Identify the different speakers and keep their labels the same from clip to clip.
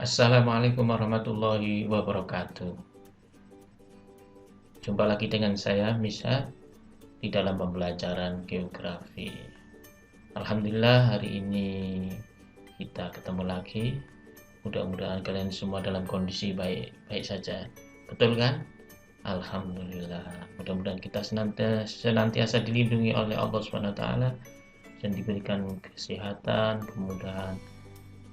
Speaker 1: Assalamualaikum warahmatullahi wabarakatuh. Jumpa lagi dengan saya, Misha, di dalam pembelajaran geografi. Alhamdulillah, hari ini kita ketemu lagi. Mudah-mudahan kalian semua dalam kondisi baik-baik saja. Betul kan? Alhamdulillah. Mudah-mudahan kita senantiasa dilindungi oleh Allah SWT dan diberikan kesehatan, kemudahan,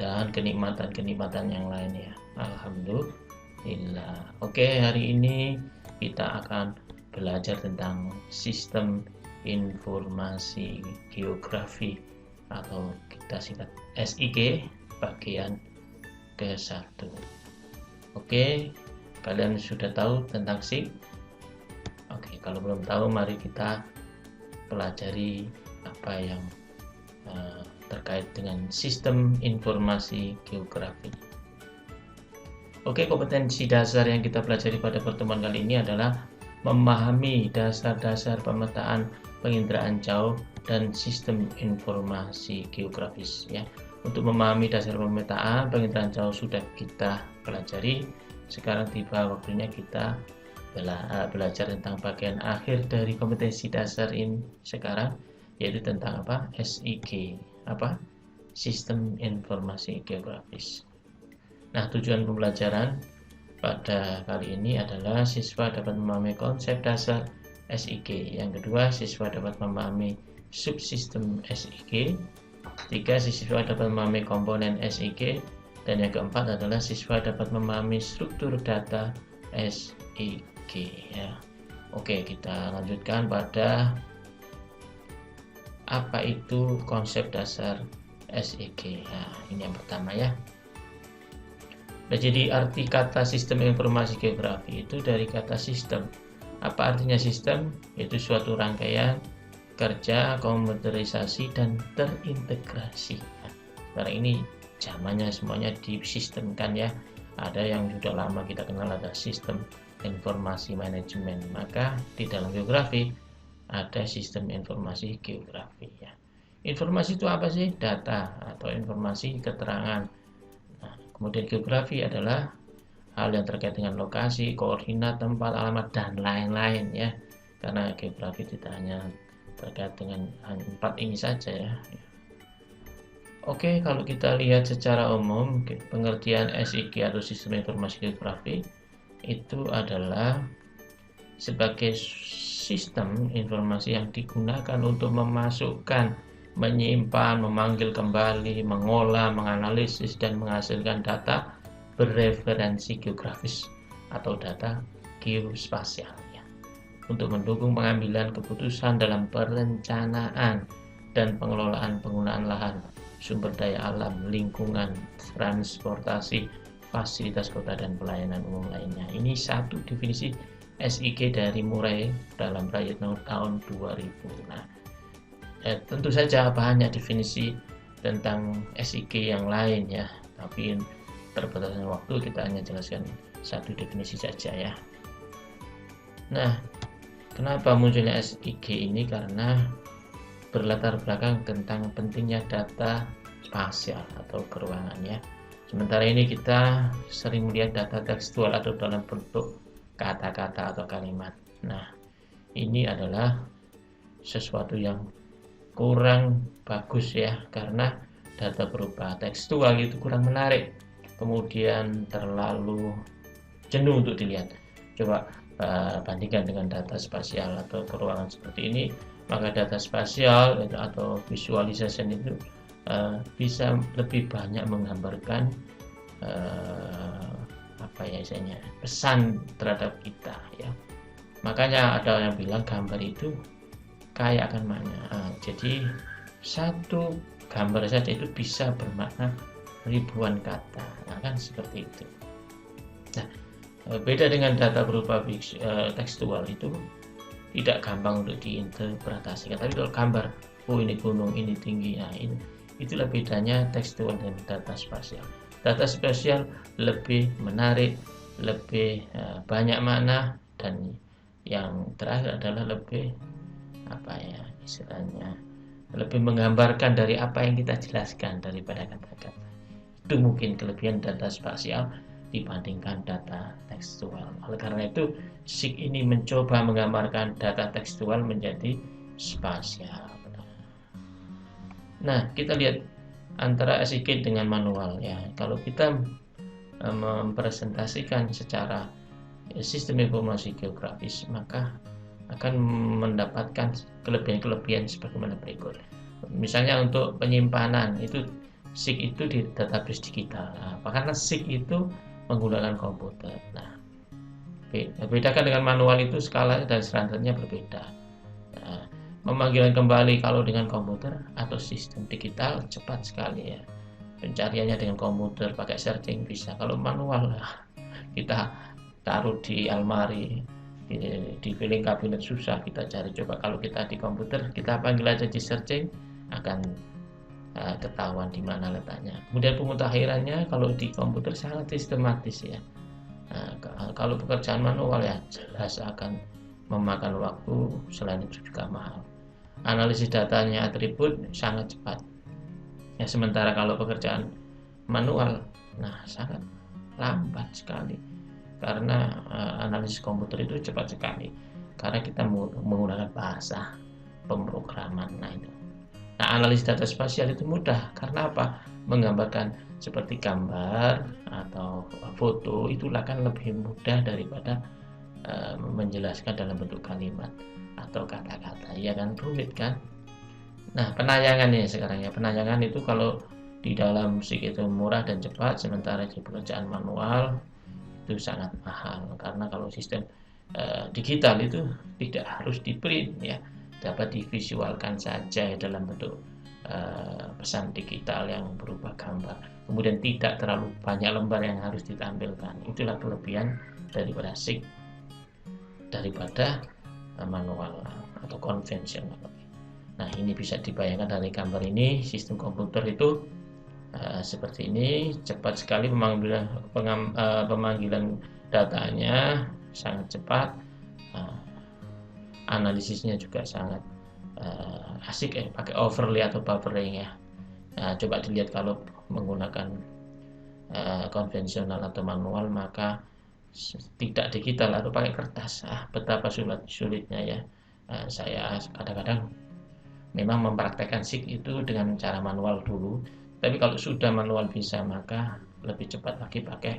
Speaker 1: dan kenikmatan-kenikmatan yang lain ya. Alhamdulillah. Oke, hari ini kita akan belajar tentang sistem informasi geografi atau kita singkat SIG bagian ke-1. Oke, kalian sudah tahu tentang SIG? Oke, kalau belum tahu mari kita pelajari apa yang terkait dengan sistem informasi geografi. Oke, kompetensi dasar yang kita pelajari pada pertemuan kali ini adalah memahami dasar-dasar pemetaan penginderaan jauh dan sistem informasi geografis ya. Untuk memahami dasar pemetaan penginderaan jauh sudah kita pelajari. Sekarang tiba waktunya kita belajar tentang bagian akhir dari kompetensi dasar ini sekarang, yaitu tentang apa? SIG, apa? Sistem informasi geografis. Nah, tujuan pembelajaran pada kali ini adalah siswa dapat memahami konsep dasar SIG. Yang kedua, siswa dapat memahami subsistem SIG. Tiga, siswa dapat memahami komponen SIG. Dan yang keempat adalah siswa dapat memahami struktur data SIG ya. Oke, kita lanjutkan pada apa itu konsep dasar SIG. Nah, ini yang pertama ya. Nah, jadi arti kata sistem informasi geografi itu dari kata sistem. Apa artinya sistem? Itu suatu rangkaian kerja, komputerisasi, dan terintegrasi. Nah, sekarang ini zamannya semuanya disistemkan ya. Ada yang sudah lama kita kenal, ada sistem informasi manajemen. Maka di dalam geografi ada sistem informasi geografi ya. Informasi itu apa sih? Data atau informasi keterangan. Nah, kemudian geografi adalah hal yang terkait dengan lokasi, koordinat, tempat, alamat, dan lain-lain ya. Karena geografi tidak hanya terkait dengan 4 ini saja ya. Oke, kalau kita lihat secara umum, pengertian SIG atau sistem informasi geografi itu adalah sebagai sistem informasi yang digunakan untuk memasukkan, menyimpan, memanggil kembali, mengolah, menganalisis, dan menghasilkan data bereferensi geografis atau data geospasial ya, untuk mendukung pengambilan keputusan dalam perencanaan dan pengelolaan penggunaan lahan, sumber daya alam, lingkungan, transportasi, fasilitas kota, dan pelayanan umum lainnya. Ini satu definisi SIG dari Murray dalam Riot Note tahun 2000. Nah, tentu saja banyak definisi tentang SIG yang lain ya, tapi terbatasan waktu kita hanya jelaskan satu definisi saja ya. Nah, kenapa munculnya SIG ini? Karena berlatar belakang tentang pentingnya data spasial atau keruangan ya. Sementara ini kita sering melihat data tekstual atau dalam bentuk kata-kata atau kalimat. Nah, ini adalah sesuatu yang kurang bagus ya, karena data berupa tekstual itu kurang menarik, kemudian terlalu jenuh untuk dilihat. Coba bandingkan dengan data spasial atau keruangan seperti ini, maka data spasial atau visualization itu bisa lebih banyak menggambarkan pesan terhadap kita ya. Makanya ada yang bilang gambar itu kaya akan makna. Jadi satu gambar saja itu bisa bermakna ribuan kata. Nah, kan seperti itu. Nah, beda dengan data berupa tekstual itu tidak gampang untuk diinterpretasikan. Tapi kalau gambar, oh ini gunung, ini tinggi, nah itulah bedanya tekstual dan data spasial. Data spasial lebih menarik, lebih banyak makna, dan yang terakhir adalah lebih lebih menggambarkan dari apa yang kita jelaskan daripada kata-kata. itu mungkin kelebihan data spasial dibandingkan data tekstual. Oleh karena itu, SIG ini mencoba menggambarkan data tekstual menjadi spasial. Nah, kita lihat antara SIG dengan manual ya. Kalau kita mempresentasikan secara sistem informasi geografis, maka akan mendapatkan kelebihan-kelebihan sebagaimana berikut. Misalnya untuk penyimpanan itu SIG itu di database digital. Nah, karena SIG itu menggunakan komputer. Nah, bedakan dengan manual itu skala dan standarnya berbeda. Nah, memanggilan kembali kalau dengan komputer atau sistem digital cepat sekali ya. Pencariannya dengan komputer pakai searching bisa. Kalau manual kita taruh di almari, di filing kabinet susah kita cari. Coba kalau kita di komputer, kita panggil aja di searching, akan ketahuan di mana letaknya. Kemudian pemutakhirannya kalau di komputer sangat sistematis ya. Kalau pekerjaan manual ya jelas akan memakan waktu, selain itu juga mahal. Analisis datanya atribut sangat cepat. Ya, sementara kalau pekerjaan manual, nah sangat lambat sekali. Karena analisis komputer itu cepat sekali. Karena kita menggunakan bahasa pemrograman. Nah itu. Nah, analisis data spasial itu mudah. Karena apa? Menggambarkan seperti gambar atau foto itulah kan lebih mudah daripada menjelaskan dalam bentuk kalimat atau kata-kata. Ya kan, rumit kan? Nah, penayangan ya sekarang ya. Penayangan itu kalau di dalam SIG itu murah dan cepat, sementara di pekerjaan manual itu sangat mahal. Karena kalau sistem digital itu tidak harus di print ya, dapat divisualkan saja dalam bentuk pesan digital yang berupa gambar. Kemudian tidak terlalu banyak lembar yang harus ditampilkan. Itulah kelebihan daripada SIG daripada manual atau konvensional. Nah, ini bisa dibayangkan dari gambar ini, sistem komputer itu seperti ini, cepat sekali pemanggilan datanya, sangat cepat, analisisnya juga sangat asik ya, pakai overlay atau buffering ya. Nah, coba dilihat kalau menggunakan konvensional atau manual, maka tidak digital atau pakai kertas, betapa sulitnya ya. Saya kadang-kadang memang mempraktekkan SIG itu dengan cara manual dulu, tapi kalau sudah manual bisa, maka lebih cepat lagi pakai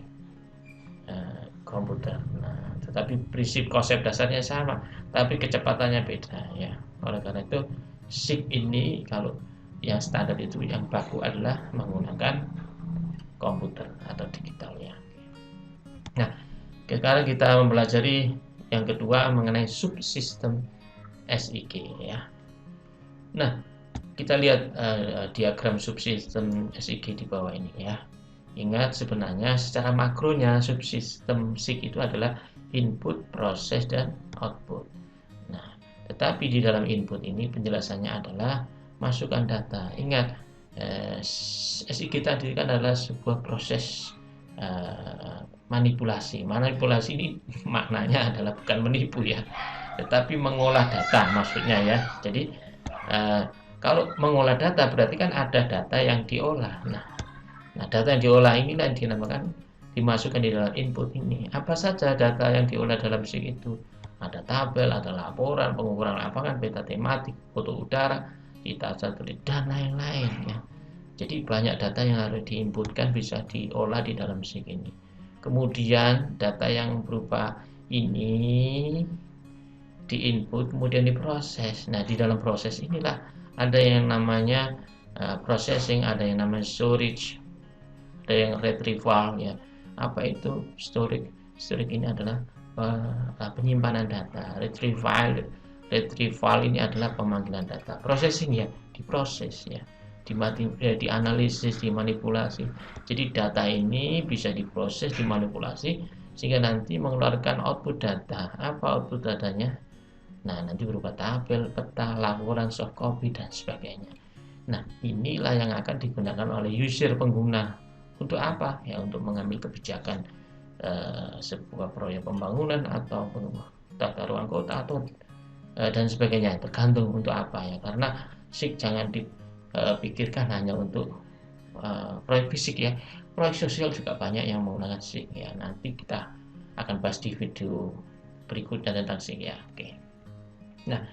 Speaker 1: komputer. Nah, tetapi prinsip konsep dasarnya sama, tapi kecepatannya beda ya. Oleh karena itu SIG ini kalau yang standar itu yang baku adalah menggunakan komputer atau digital ya. Nah, sekarang kita mempelajari yang kedua mengenai subsistem SIG ya. Nah, kita lihat diagram subsistem SIG di bawah ini ya. Ingat, sebenarnya secara makronya subsistem SIG itu adalah input, proses, dan output. Nah, tetapi di dalam input ini penjelasannya adalah masukkan data. Ingat, SIG tadi kan adalah sebuah proses manipulasi. Manipulasi ini maknanya adalah bukan menipu ya, tetapi mengolah data maksudnya ya. Jadi kalau mengolah data berarti kan ada data yang diolah. Nah, data yang diolah inilah yang dinamakan dimasukkan di dalam input ini. Apa saja data yang diolah dalam SIG itu? Ada tabel, ada laporan, pengukuran lapangan, peta tematik, foto udara, pita satelit, dan lain-lain ya. Jadi banyak data yang harus diinputkan, bisa diolah di dalam SIG ini. Kemudian data yang berupa ini diinput, kemudian diproses. Nah, di dalam proses inilah ada yang namanya processing, ada yang namanya storage, ada yang retrieval ya. Apa itu storage? Storage ini adalah penyimpanan data. Retrieval ini adalah pemanggilan data. Processing ya, diproses ya, dianalisis, dimanipulasi. Jadi data ini bisa diproses, dimanipulasi sehingga nanti mengeluarkan output data. Apa output datanya? Nah, nanti berupa tabel, peta, laporan, soft copy, dan sebagainya. Nah, inilah yang akan digunakan oleh user pengguna. Untuk apa? Ya, untuk mengambil kebijakan sebuah proyek pembangunan atau tata ruang kota atau dan sebagainya. Tergantung untuk apa ya. Karena SIG jangan dipikirkan hanya untuk proyek fisik ya. proyek sosial juga banyak yang menggunakan SIG ya. Nanti kita akan bahas di video berikutnya tentang SIG ya. Oke. Nah,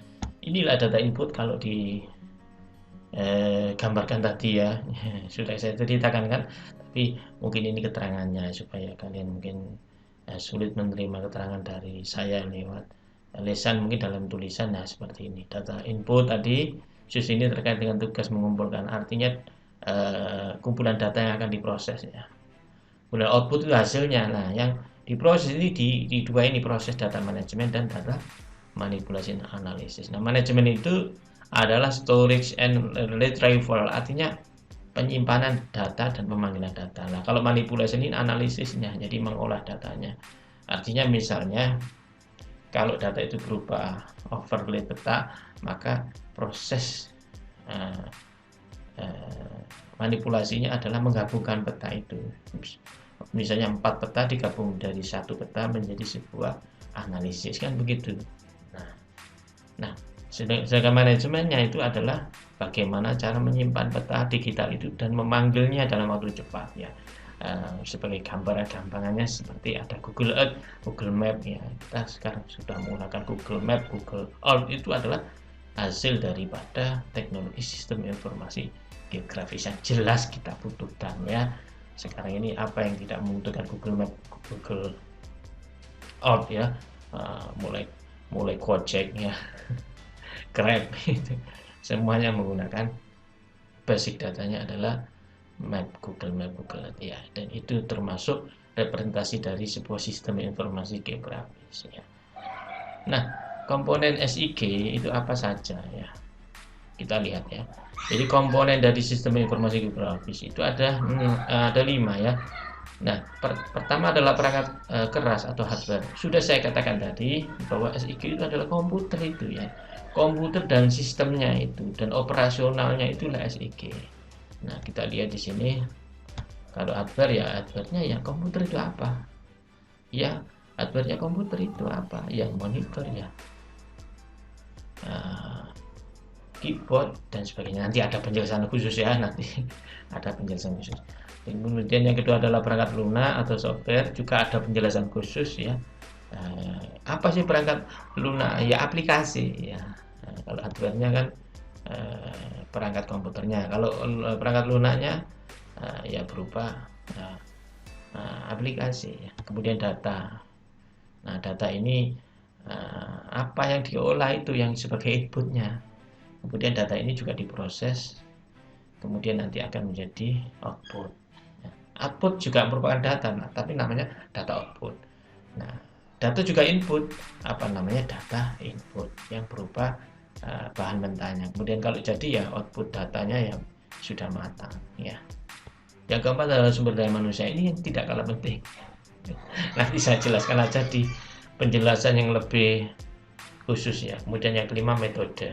Speaker 1: inilah data input kalau di gambarkan tadi ya. Sudah saya ceritakan kan, tapi mungkin ini keterangannya supaya kalian mungkin sulit menerima keterangan dari saya lewat lesan, mungkin dalam tulisan. Nah, seperti ini data input tadi. Khusus ini terkait dengan tugas mengumpulkan, artinya kumpulan data yang akan diproses ya. Kemudian output itu hasilnya. Nah, yang diproses ini di dua ini, proses data manajemen dan data manipulasi analisis. Nah, manajemen itu adalah storage and retrieval, artinya penyimpanan data dan pemanggilan data. Nah, kalau manipulasi ini analisisnya, jadi mengolah datanya. Artinya misalnya kalau data itu berupa overlay peta, maka proses manipulasinya adalah menggabungkan peta itu. Misalnya 4 peta digabung dari satu peta menjadi sebuah analisis, kan begitu. Nah, sedangkan manajemennya itu adalah bagaimana cara menyimpan peta digital itu dan memanggilnya dalam waktu cepat ya. Sebagai gampangannya seperti ada Google Earth, Google Map ya. Kita sekarang sudah menggunakan Google Map, Google Earth, itu adalah hasil daripada teknologi sistem informasi geografis yang jelas kita butuhkan ya. Sekarang ini apa yang tidak membutuhkan Google Map, Google Earth ya, mulai Gojek ya, Grab itu semuanya menggunakan basic datanya adalah Map, Google Map, Google Earth ya, dan itu termasuk representasi dari sebuah sistem informasi geografis ya. Nah, komponen SIG itu apa saja ya? Kita lihat ya. Jadi komponen dari sistem informasi geografis itu ada 5 ya. Nah, pertama adalah perangkat keras atau hardware. Sudah saya katakan tadi bahwa SIG itu adalah komputer itu ya. Komputer dan sistemnya itu dan operasionalnya itulah SIG. Nah, kita lihat di sini. Kalau hardware ya, hardware-nya ya komputer itu apa? Ya, hardware-nya komputer itu apa? Ya, monitor ya, keyboard dan sebagainya. Nanti ada penjelasan khusus ya, nanti ada penjelasan khusus. Dan kemudian yang kedua adalah perangkat lunak atau software, juga ada penjelasan khusus ya. Apa sih perangkat lunak? Ya, aplikasi ya. Kalau hardware-nya kan perangkat komputernya. Kalau perangkat lunaknya ya berupa aplikasi ya. Kemudian data. Nah, data ini apa yang diolah itu yang sebagai inputnya. Kemudian data ini juga diproses, kemudian nanti akan menjadi output. Output juga merupakan data, tapi namanya data output. Nah, data juga input, apa namanya, data input yang berupa bahan mentahnya. Kemudian kalau jadi ya output datanya yang sudah matang ya. Yang keempat adalah sumber daya manusia, ini yang tidak kalah penting. Nanti saya jelaskan aja di penjelasan yang lebih khusus ya. Kemudian yang kelima metode.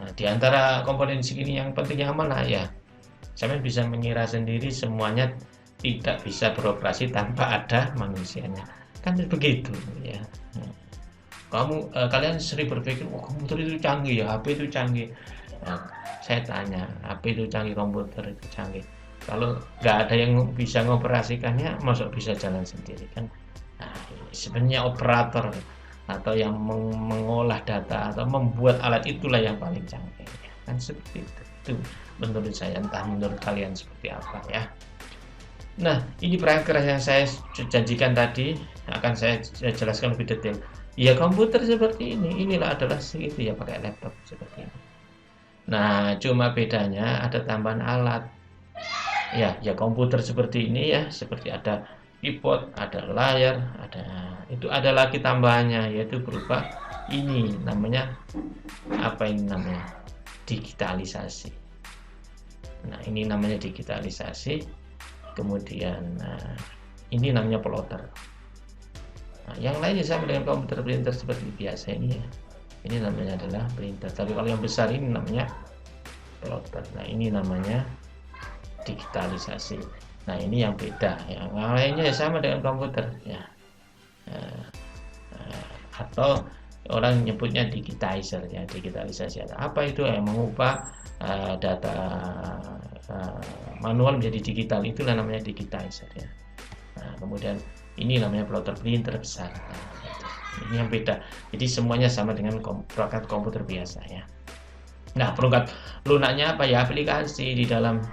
Speaker 1: Nah, di antara komponen segini yang penting yang mana ya? Saya bisa mengira sendiri semuanya tidak bisa beroperasi tanpa ada manusianya. Kan begitu ya. Kalian sering berpikir, oh, komputer itu canggih ya, HP itu canggih. Nah, saya tanya, HP itu canggih, komputer itu canggih. Kalau nggak ada yang bisa mengoperasikannya, masuk bisa jalan sendiri kan? Nah, sebenarnya operator atau yang mengolah data atau membuat alat itulah yang paling canggih. Kan seperti itu menurut saya, entah menurut kalian seperti apa ya. Nah, ini perangkat keras yang saya janjikan tadi akan saya jelaskan lebih detail. Ya, komputer seperti ini, inilah adalah segitu ya, pakai laptop seperti ini. Nah, cuma bedanya ada tambahan alat. Ya komputer seperti ini ya, seperti ada keyboard, ada layar, itu ada lagi tambahannya, yaitu berupa ini namanya apa, ini namanya digitalisasi. Nah, ini namanya digitalisasi. Kemudian ini namanya plotter. Nah, yang lainnya sama dengan komputer printer seperti biasa ini ya. Ini namanya adalah printer. Tapi kalau yang besar ini namanya plotter. Nah, ini namanya digitalisasi. Nah, ini yang beda. Yang lainnya ya sama dengan komputer ya. Atau orang nyebutnya digitizer ya, digitalisasi. Apa itu? Mengubah data manual menjadi digital, itulah namanya digitizer ya. Nah, kemudian ini namanya plotter printer besar. Nah, ini yang beda. Jadi semuanya sama dengan perangkat komputer biasa ya. Nah, perangkat lunaknya apa ya? Aplikasi di dalam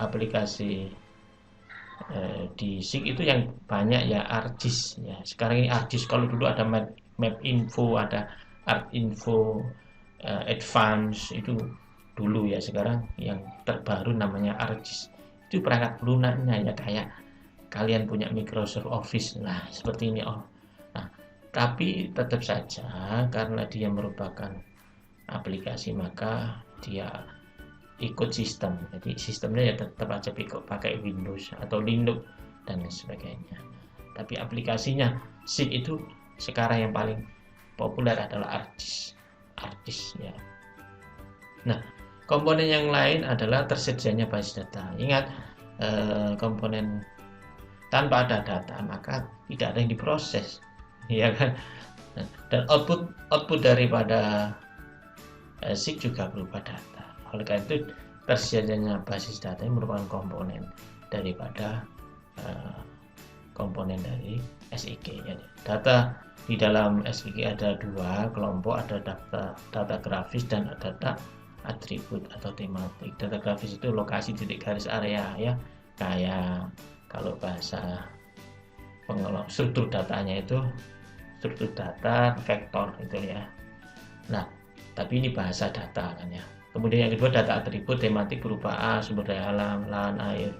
Speaker 1: aplikasi di SIG itu yang banyak ya ArcGIS ya. Sekarang ini ArcGIS, kalau dulu ada map info, ada art info, advance itu dulu ya. Sekarang yang terbaru namanya ArcGIS. Itu perangkat lunaknya ya, kayak kalian punya Microsoft Office. Nah, seperti ini. Nah, tapi tetap saja karena dia merupakan aplikasi maka dia ikut sistem. Jadi sistemnya ya tetap aja pakai Windows atau Linux dan sebagainya. Tapi aplikasinya SIG itu sekarang yang paling populer adalah ArcGIS ya. Nah, komponen yang lain adalah tersedianya basis data. Ingat, komponen tanpa ada data maka tidak ada yang diproses, ya kan? Dan output daripada SIG juga berupa data. Oleh karena itu, tersedianya basis data yang merupakan komponen daripada komponen dari SIG. Jadi, data di dalam SIG ada dua kelompok, ada data grafis dan data atribut atau tematik. Data grafis itu lokasi titik garis area ya, kayak kalau bahasa pengelola struktur datanya itu struktur data vektor itu ya. Nah, tapi ini bahasa data kan ya. Kemudian yang kedua data atribut tematik berupa sumber daya alam, lahan, air.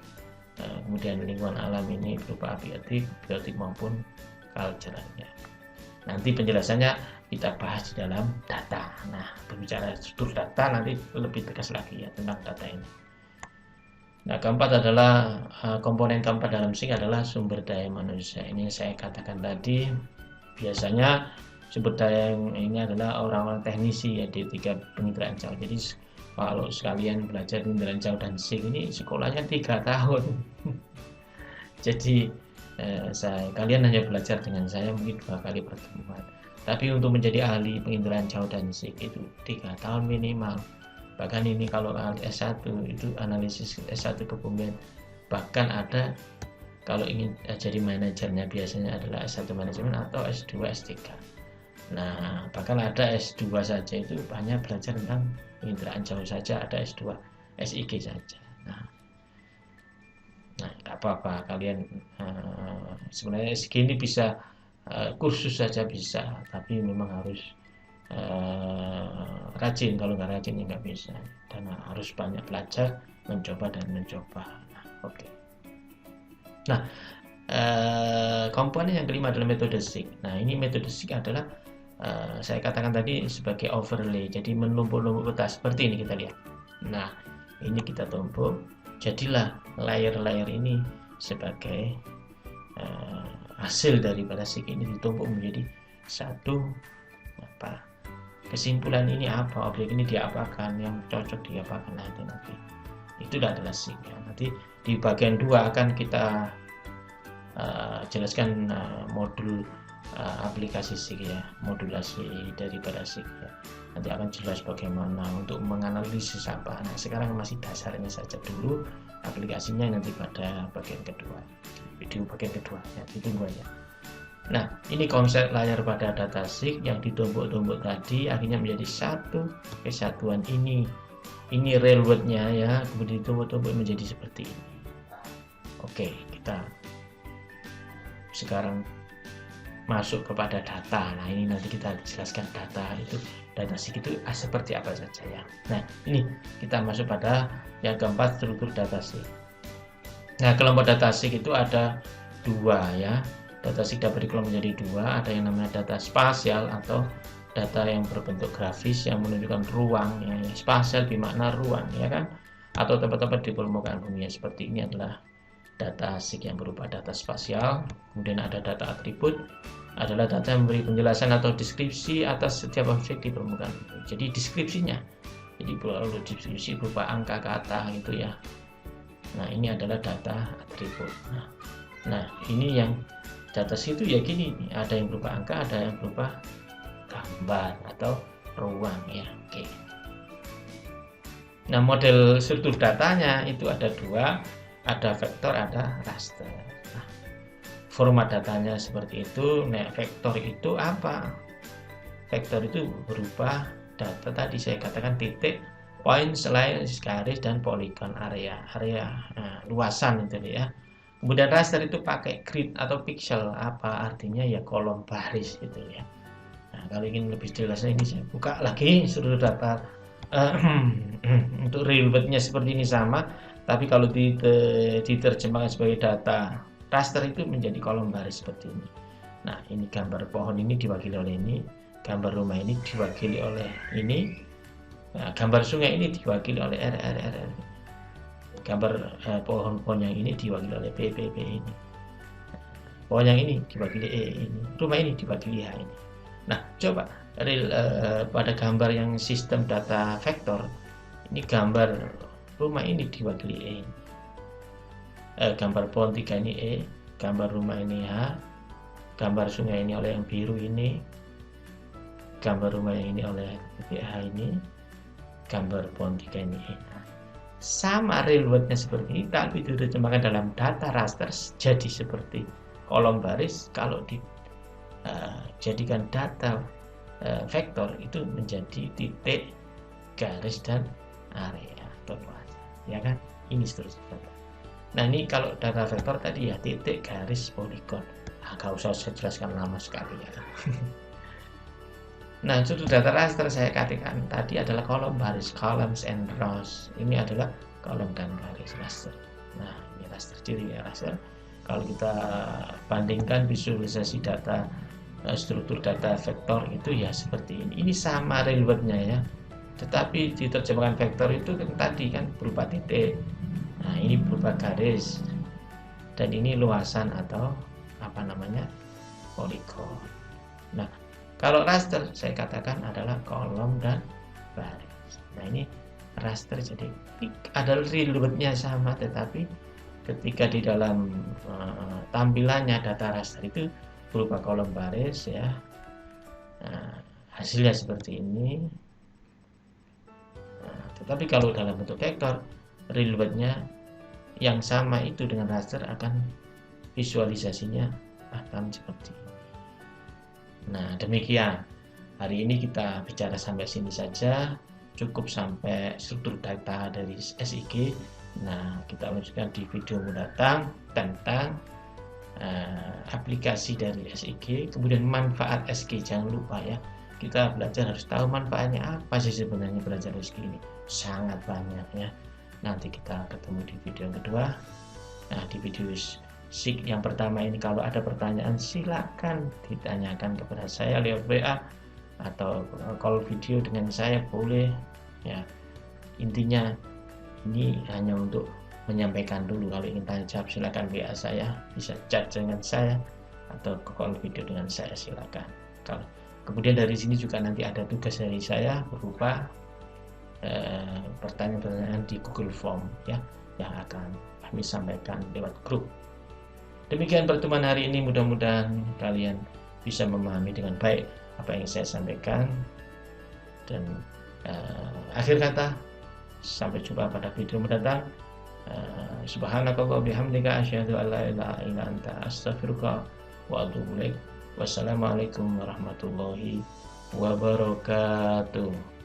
Speaker 1: Kemudian lingkungan alam ini berupa biotik maupun cultural ya. Nanti penjelasannya kita bahas di dalam data. Nah, berbicara struktur data nanti lebih tegas lagi ya tentang data ini. Nah, keempat adalah komponen keempat dalam SIG adalah sumber daya manusia. Ini saya katakan tadi, biasanya sumber daya yang ini adalah orang-orang teknisi ya di 3 penginderaan jauh. Jadi kalau sekalian belajar penginderaan jauh dan SIG ini sekolahnya 3 tahun. Jadi kalian hanya belajar dengan saya mungkin 2 kali pertemuan. Tapi untuk menjadi ahli penginderaan jauh dan SIG itu 3 tahun minimal. Bahkan ini kalau S1 itu analisis S1 kebumian, bahkan ada kalau ingin jadi manajernya biasanya adalah S1 manajemen atau S2 S3. Nah, bahkan ada S2 saja itu banyak belajar tentang penginderaan jauh saja, ada S2 SIG saja. Nah nggak apa-apa, kalian sebenarnya SIG ini bisa kursus saja bisa, tapi memang harus rajin. Kalau nggak rajin ya nggak bisa, dan harus banyak belajar, mencoba dan mencoba. Oke. Nah, komponen yang kelima adalah metode SIG. Nah, ini metode SIG adalah saya katakan tadi sebagai overlay, jadi menumpuk-numpuk peta seperti ini kita lihat. Nah, ini kita tumpuk, jadilah layer-layer ini sebagai hasil daripada SIG ini ditumpuk menjadi satu kesimpulan ini apa, objek ini diapakan, yang cocok diapakan, nanti itu adalah SIG ya. Nanti di bagian 2 akan kita jelaskan modul aplikasi SIG ya, modulasi daripada SIG ya. Nanti akan jelas bagaimana untuk menganalisis apa. Nah, sekarang masih dasarnya saja dulu, aplikasinya nanti pada bagian kedua, video bagian kedua ya, ditunggu aja. Nah, ini konsep layar pada data SIG yang ditumpuk-tumpuk tadi akhirnya menjadi satu kesatuan ini. Ini railroadnya ya, kemudian ditumpuk-tumpuk menjadi seperti ini. Oke, kita sekarang masuk kepada data. Nah, ini nanti kita jelaskan data SIG itu seperti apa saja ya. Nah, ini kita masuk pada yang keempat, struktur data SIG. Nah, kelompok data SIG itu ada 2 ya. Data SIG dapat dikelompok menjadi 2, ada yang namanya data spasial atau data yang berbentuk grafis yang menunjukkan ruang ya. Spasial bermakna ruang ya kan, atau tempat-tempat di permukaan bumi ya. Seperti ini adalah data SIG yang berupa data spasial. Kemudian ada data atribut, adalah data yang memberi penjelasan atau deskripsi atas setiap objek di permukaan bumi. Jadi deskripsinya, jadi deskripsi berupa angka, kata gitu ya. Nah, ini adalah data atribut. Nah, ini yang data situ ya gini, ada yang berupa angka, ada yang berupa gambar atau ruang ya. Oke. Nah, model struktur datanya itu ada dua, ada vektor, ada raster. Nah, format datanya seperti itu. Nah, vektor itu apa? Vektor itu berupa data tadi saya katakan titik, poin, selain, garis, dan poligon area. Nah, luasan itu ya. Kemudian raster itu pakai grid atau pixel, apa artinya ya kolom baris gitu ya. Nah, kalau ingin lebih jelasnya ini saya buka lagi seluruh data untuk ribetnya seperti ini sama, tapi kalau diterjemahkan sebagai data raster itu menjadi kolom baris seperti ini. Nah, ini gambar pohon ini diwakili oleh ini, gambar rumah ini diwakili oleh ini, nah, gambar sungai ini diwakili oleh RRR. Gambar pohon-pohon yang ini diwakili oleh PPP ini, pohon yang ini diwakili E ini, rumah ini diwakili H ini. Nah, coba pada gambar yang sistem data vektor ini, gambar rumah ini diwakili E, gambar pohon 3 ini E, gambar rumah ini H, gambar sungai ini oleh yang biru ini, gambar rumah yang ini oleh H ini, gambar pohon 3 ini E. Sama real world-nya seperti ini, tapi itu diterjemahkan dalam data raster jadi seperti kolom baris. Kalau dijadikan data vektor itu menjadi titik, garis, dan area atau luas, ya kan? Ini seterusnya. Nah, ini kalau data vektor tadi ya titik, garis, poligon. Gak usah saya jelaskan lama sekali ya. Nah, struktur data raster saya katakan tadi adalah kolom baris, columns and rows. Ini adalah kolom dan garis raster. Nah, ini raster, ciri ya raster. Kalau kita bandingkan visualisasi data, struktur data vektor itu ya seperti ini. Ini sama real world-nya ya. Tetapi diterjemahkan vektor itu kan tadi kan berupa titik. Nah, ini berupa garis. Dan ini luasan atau apa namanya? Poligon. Nah, kalau raster saya katakan adalah kolom dan baris. Nah, ini raster jadi adalah real world-nya sama, tetapi ketika di dalam tampilannya data raster itu berupa kolom baris ya. Nah, hasilnya seperti ini. Nah, tetapi kalau dalam bentuk vektor, real world-nya yang sama itu dengan raster akan visualisasinya akan seperti ini. Nah, demikian. Hari ini kita bicara sampai sini saja. Cukup sampai struktur data dari SIG. Nah, kita lanjutkan di video mendatang tentang aplikasi dari SIG. Kemudian manfaat SIG. Jangan lupa ya, kita belajar harus tahu manfaatnya apa sih sebenarnya belajar SIG ini. Sangat banyak ya. Nanti kita ketemu di video yang kedua. Nah, di video SIG yang pertama ini kalau ada pertanyaan silakan ditanyakan kepada saya lewat WA atau call video dengan saya boleh ya. Intinya ini hanya untuk menyampaikan dulu. Kalau ingin tanya jawab silakan WA saya, bisa chat dengan saya atau call video dengan saya silakan. Kemudian dari sini juga nanti ada tugas dari saya berupa pertanyaan-pertanyaan di Google Form ya, yang akan kami sampaikan lewat grup. Demikian pertemuan hari ini, mudah-mudahan kalian bisa memahami dengan baik apa yang saya sampaikan. Dan akhir kata, sampai jumpa pada video mendatang. Subhanakallah bihamdika asyhadu an la ilaha illa anta astaghfiruka wa atubu ilaik. Wassalamualaikum warahmatullahi wabarakatuh.